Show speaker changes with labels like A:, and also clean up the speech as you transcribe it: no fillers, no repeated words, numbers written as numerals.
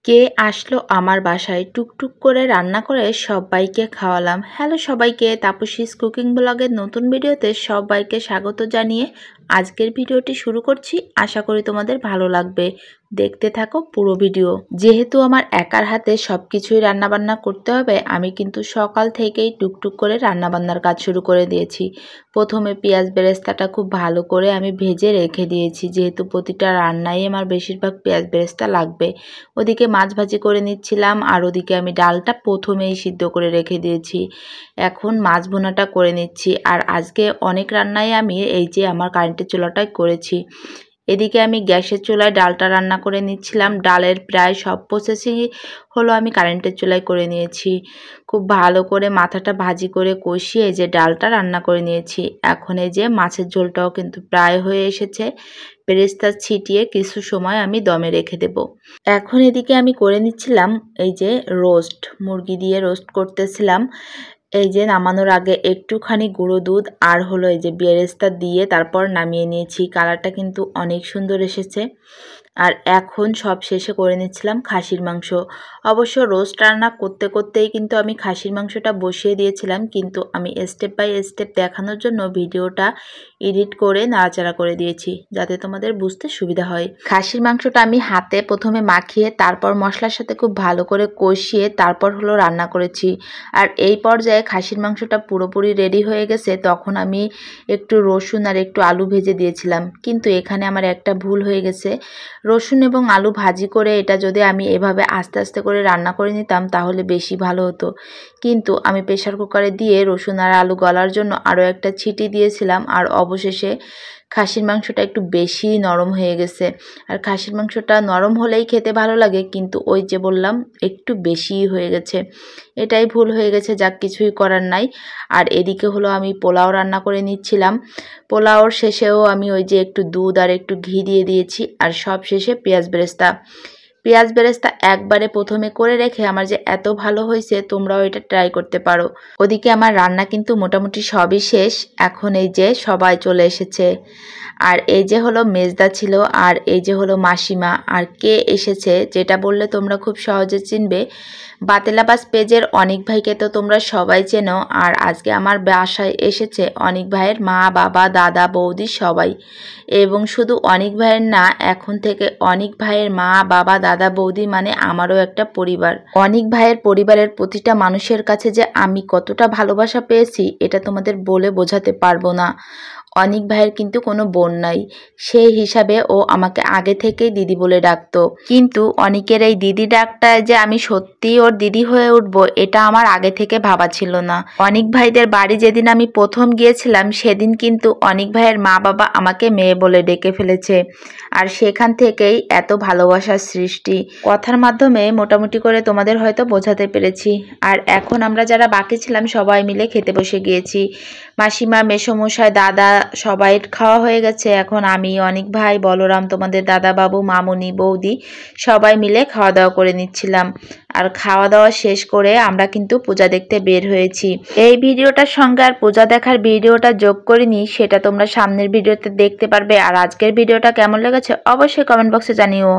A: কে আসলো আমার বাসায় টুকটুক করে রান্না করে সবাইকে খাওয়ালাম। হ্যালো সবাইকে, তাপসীস কুকিং ব্লগের নতুন ভিডিওতে সবাইকে স্বাগত জানিয়ে আজকের ভিডিওটি শুরু করছি। আশা করি তোমাদের ভালো লাগবে, দেখতে থাকো পুরো ভিডিও। যেহেতু আমার একার হাতে সবকিছুই রান্নাবান্না করতে হবে, আমি কিন্তু সকাল থেকেই টুকটুক করে রান্নাবান্নার কাজ শুরু করে দিয়েছি। প্রথমে পেঁয়াজ বেরেস্তাটা খুব ভালো করে আমি ভেজে রেখে দিয়েছি, যেহেতু প্রতিটা রান্নায় আমার বেশিরভাগ পেঁয়াজ বেরেস্তা লাগবে। ওদিকে মাছ ভাজি করে নিচ্ছিলাম, আর ওদিকে আমি ডালটা প্রথমেই সিদ্ধ করে রেখে দিয়েছি। এখন মাছ ভুনাটা করে নিচ্ছি। আর আজকে অনেক রান্নাই আমি এই যে আমার কারেন্টের চুলাটাই করেছি। এদিকে আমি গ্যাসের চুলায় ডালটা রান্না করে নিচ্ছিলাম। ডালের প্রায় সব প্রসেসিংই হলো আমি কারেন্টের চুলায় করে নিয়েছি। খুব ভালো করে মাথাটা ভাজি করে কষিয়ে যে ডালটা রান্না করে নিয়েছি। এখন এই যে মাছের ঝোলটাও কিন্তু প্রায় হয়ে এসেছে। বেরেস্তা ছিটিয়ে কিছু সময় আমি দমে রেখে দেব। এখন এদিকে আমি করে নিচ্ছিলাম এই যে রোস্ট, মুরগি দিয়ে রোস্ট করতেছিলাম। এই যে নামানোর আগে একটুখানি গুঁড়ো দুধ আর হলো এই যে বেরেস্তা দিয়ে তারপর নামিয়ে নিয়েছি। কালারটা কিন্তু অনেক সুন্দর এসেছে। আর এখন সব শেষে করে নিচ্ছিলাম খাসির মাংস। অবশ্য রোস্ট রান্না করতে করতেই কিন্তু আমি খাসির মাংসটা বসিয়ে দিয়েছিলাম, কিন্তু আমি স্টেপ বাই স্টেপ দেখানোর জন্য ভিডিওটা এডিট করে নাড়াচাড়া করে দিয়েছি, যাতে তোমাদের বুঝতে সুবিধা হয়। খাসির মাংসটা আমি হাতে প্রথমে মাখিয়ে তারপর মশলার সাথে খুব ভালো করে কষিয়ে তারপর হলো রান্না করেছি। আর এই পর্যায়ে খাসির মাংসটা পুরোপুরি রেডি হয়ে গেছে, তখন আমি একটু রসুন আর একটু আলু ভেজে দিয়েছিলাম। কিন্তু এখানে আমার একটা ভুল হয়ে গেছে। রসুন এবং আলু ভাজি করে এটা যদি আমি এভাবে আস্তে আস্তে করে রান্না করে নিতাম তাহলে বেশি ভালো হতো। কিন্তু আমি প্রেসার কুকারে দিয়ে রসুন আর আলু গলার জন্য আরও একটা ছিটি দিয়েছিলাম। আর অবশেষে খাসির মাংসটা একটু বেশি নরম হয়ে গেছে। আর খাসির মাংসটা নরম হলেই খেতে ভালো লাগে, কিন্তু ওই যে বললাম একটু বেশিই হয়ে গেছে। এটাই ভুল হয়ে গেছে, যা কিছুই করার নাই। আর এদিকে হলো আমি পোলাও রান্না করে নিচ্ছিলাম। পোলাওর শেষেও আমি ওই যে একটু দুধ আর একটু ঘি দিয়ে দিয়েছি। আর সব শেষে পেঁয়াজ বেরেস্তা একবারে প্রথমে করে রেখে আমার যে এত ভালো হয়েছে, তোমরাও এটা ট্রাই করতে পারো। ওদিকে আমার রান্না কিন্তু মোটামুটি সবই শেষ। এখন এই যে সবাই চলে এসেছে। আর এই যে হলো মেজদা ছিল, আর এই যে হলো মাসিমা। আর কে এসেছে যেটা বললে তোমরা খুব সহজে চিনবে, বাতেলাবাস পেজের অনিক ভাইকে তো তোমরা সবাই চেনো। আর আজকে আমার বাসায় এসেছে অনিক ভাইয়ের মা, বাবা, দাদা, বৌদি সবাই। এবং শুধু অনিক ভাইয়ের না, এখন থেকে অনিক ভাইয়ের মা, বাবা, দাদা, বৌদি মানে আমারও একটা পরিবার। অনিক ভাইয়ের পরিবারের প্রতিটা মানুষের কাছে যে আমি কতটা ভালোবাসা পেয়েছি এটা তোমাদের বলে বোঝাতে পারবো না। অনিক ভাইয়ের কিন্তু কোনো বোন নাই, সেই হিসাবে ও আমাকে আগে থেকেই দিদি বলে ডাকতো। কিন্তু অনিকের এই দিদি ডাকটা যে আমি সত্যিই ওর দিদি হয়ে উঠবো এটা আমার আগে থেকে ভাবা ছিল না। অনিক ভাইদের বাড়ি যেদিন আমি প্রথম গিয়েছিলাম সেদিন কিন্তু অনিক ভাইয়ের মা বাবা আমাকে মেয়ে বলে ডেকে ফেলেছে। আর সেখান থেকেই এত ভালোবাসার সৃষ্টি। কথার মাধ্যমে মোটামুটি করে তোমাদের হয়তো বোঝাতে পেরেছি। আর এখন আমরা যারা বাকি ছিলাম সবাই মিলে খেতে বসে গিয়েছি। মাসিমা, মেসোমশাই, দাদা সবাই খাওয়া হয়ে গেছে। এখন আমি, অনিক ভাই, বলরাম, তোমাদের দাদা বাবু, মামুনি, বৌদি সবাই মিলে খাওয়া দাওয়া করে নিচ্ছিলাম। আর খাওয়া দাওয়া শেষ করে আমরা কিন্তু পূজা দেখতে বের হয়েছি। এই ভিডিওটার সঙ্গে আর পূজা দেখার ভিডিওটা যোগ করিনি, সেটা তোমরা সামনের ভিডিওতে দেখতে পারবে। আর আজকের ভিডিওটা কেমন লেগেছে অবশ্যই কমেন্ট বক্সে জানিও।